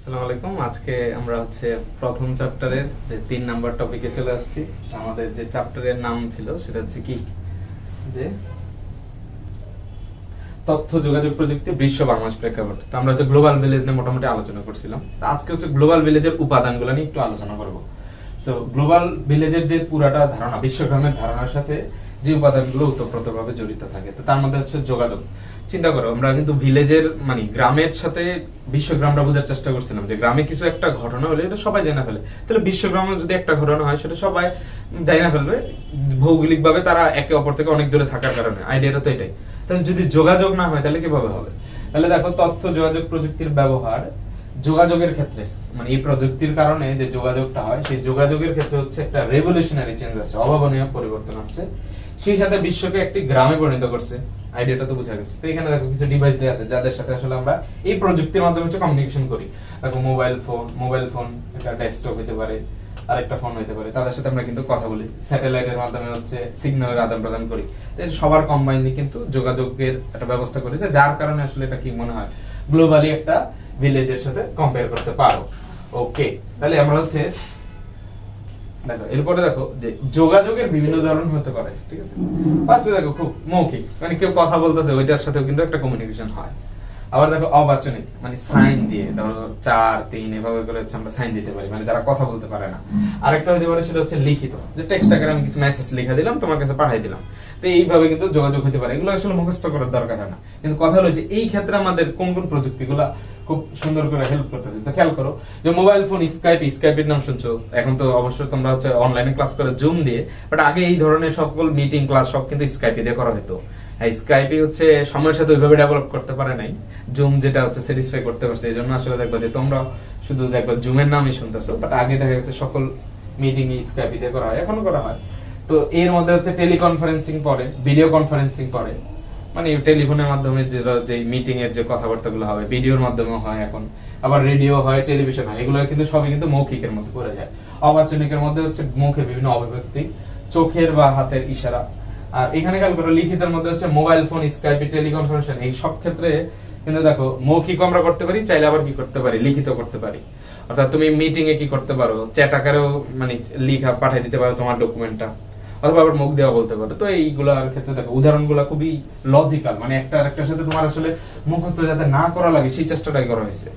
আসসালামু আলাইকুম। আজকে আমরা প্রথম চ্যাপ্টারের যে 3 নাম্বার টপিকে চলে আসছি। আমাদের যে চ্যাপ্টারের নাম ছিল সেটা হচ্ছে কি, যে তথ্য যোগাযোগ প্রযুক্তি বিশ্ব বাংলাদেশ প্রেক্ষাপট। তো আমরা গ্লোবাল ভিলেজ নিয়ে মোটামুটি আলোচনা করছিলাম। তো আজকে গ্লোবাল ভিলেজের উপাদানগুলো নিয়ে একটু আলোচনা করব। সো গ্লোবাল ভিলেজের যে পুরাটা ধারণা, বিশ্বগ্রামের ধারণার সাথে যে উপাদানগুলো ওতপ্রোতভাবে জড়িত থাকে, তো তার মধ্যে হচ্ছে যোগাযোগ। চিন্তা করো, আমরা কিন্তু ভিলেজের মানে গ্রামের সাথে বিশ্বগ্রামটা বোঝার চেষ্টা করছিলাম যে গ্রামে কিছু একটা ঘটনা হলে এটা সবাই জানা ফেলে, তাহলে বিশ্বগ্রামে যদি একটা ঘটনা হয় সেটা সবাই জানা ফেলবে। ভৌগোলিক ভাবে তারা একে অপর থেকে অনেক দূরে থাকার কারণে, আইডিয়াটা তো এটাই। তাহলে যদি যোগাযোগ না হয় তাহলে কিভাবে হবে? তাহলে দেখো, তথ্য যোগাযোগ প্রযুক্তির ব্যবহার যোগাযোগের ক্ষেত্রে, মানে এই প্রযুক্তির কারণে যে যোগাযোগটা হয়, সেই যোগাযোগের ক্ষেত্রে হচ্ছে একটা রেভলিউশনারি চেঞ্জ আসছে, অভাবনীয় পরিবর্তন হচ্ছে। সেই সাথে বিশ্বকে একটি গ্রামে পরিণত করছে। আইডিয়াটা তো বোঝা গেছে। তো এখানে দেখো কিছু ডিভাইস দেয়া আছে যাদের সাথে আসলে আমরা এই প্রযুক্তির মাধ্যমে কমিউনিকেশন করি। দেখো মোবাইল ফোন এটা ডেস্কটপ হতে পারে, আরেকটা ফোন হতে পারে, তাদের সাথে আমরা কিন্তু কথা বলি। স্যাটেলাইটের মাধ্যমে সিগন্যালের আদান প্রদান করি। তো সবার কম্বাইন্ডলি কিন্তু যোগাযোগের একটা ব্যবস্থা করেছে, যার কারণে আসলে এটা কি মনে হয় গ্লোবালি একটা ভিলেজের সাথে কম্পেয়ার করতে পারো। ওকে, তাহলে আমরা দেখো এরপরে দেখো যে যোগাযোগের বিভিন্ন ধরন হতে পারে, ঠিক আছে। ফার্স্টে দেখো খুব মৌখিক, মানে কেউ কথা বলতেছে ওইটার সাথেও কিন্তু একটা কমিউনিকেশন হয়। আবার দেখো অবাচনিক, মানে সাইন দিয়ে, ধরো 4 3 এভাবে করে আমরা সাইন দিতে পারি, মানে যারা কথা বলতে পারে না। আরেকটা হতে পারে সেটা হচ্ছে লিখিত, যে টেক্সট আকারে আমি কিছু মেসেজ লিখে দিলাম, তোমার কাছে পাঠিয়ে দিলাম। তো এইভাবে কিন্তু যোগাযোগ হতে পারে। এগুলো আসলে মুখস্থ করার দরকার হয় না, কিন্তু কথা হলো যে এই ক্ষেত্রে আমাদের কোন কোন প্রযুক্তিগুলো খুব সুন্দর করে হেল্প করতেছে। তো খেয়াল করো যে মোবাইল ফোন, স্কাইপের নাম শুনছো। এখন তো অবশ্যই তোমরা অনলাইনে ক্লাস করে জুম দিয়ে, বাট আগে এই ধরনের সকল মিটিং ক্লাস সব কিন্তু স্কাইপে দিয়ে করা হতো। স্কাইপে সময়ের সাথে ওইভাবে ডেভেলপ করতে পারে নাই, জুম যেটা স্যাটিসফাই করতে পারছে। এই জন্য আসলে দেখবো যে তোমরা শুধু দেখবো জুমের নামই শুনতেছো, বাট আগে দেখা গেছে সকল মিটিং স্কাইপে দিয়ে করা হয়, এখনো করা হয়। তো এর মধ্যে টেলিকনফারেন্সিং পরে, ভিডিও কনফারেন্সিং পরে, মানে টেলিফোনের মাধ্যমে যে মিটিং এর যে কথাবার্তাগুলো হবে ভিডিওর মাধ্যমে হয় এখন। আবার রেডিও হয়, টেলিভিশন হয়। এগুলো কিন্তু সবই কিন্তু মৌখিকের মধ্যে পড়ে যায়। অবাচনিকের মধ্যে মুখের বিভিন্ন অভিব্যক্তি, চোখের বা হাতের ইশারা। আর এখানে খেয়াল করো লিখিতের মধ্যে মোবাইল ফোন, স্কাইপ, টেলিকনফারেন্সিং, এই সব ক্ষেত্রে কিন্তু দেখো মৌখিক আমরা করতে পারি, চাইলে আবার কি করতে পারি, লিখিত করতে পারি। অর্থাৎ তুমি মিটিং এ কি করতে পারো, চ্যাট আকারেও মানে লিখা পাঠিয়ে দিতে পারো তোমার ডকুমেন্টটা, অথবা আবার মুখ দেওয়া বলতে পারো। তো এইগুলোর ক্ষেত্রে দেখো উদাহরণগুলো খুবই লজিক্যাল, মানে একটা আরেকটার সাথে তোমার আসলে মুখস্থ যাতে না করা লাগে সেই চেষ্টাটাই করা হয়েছে।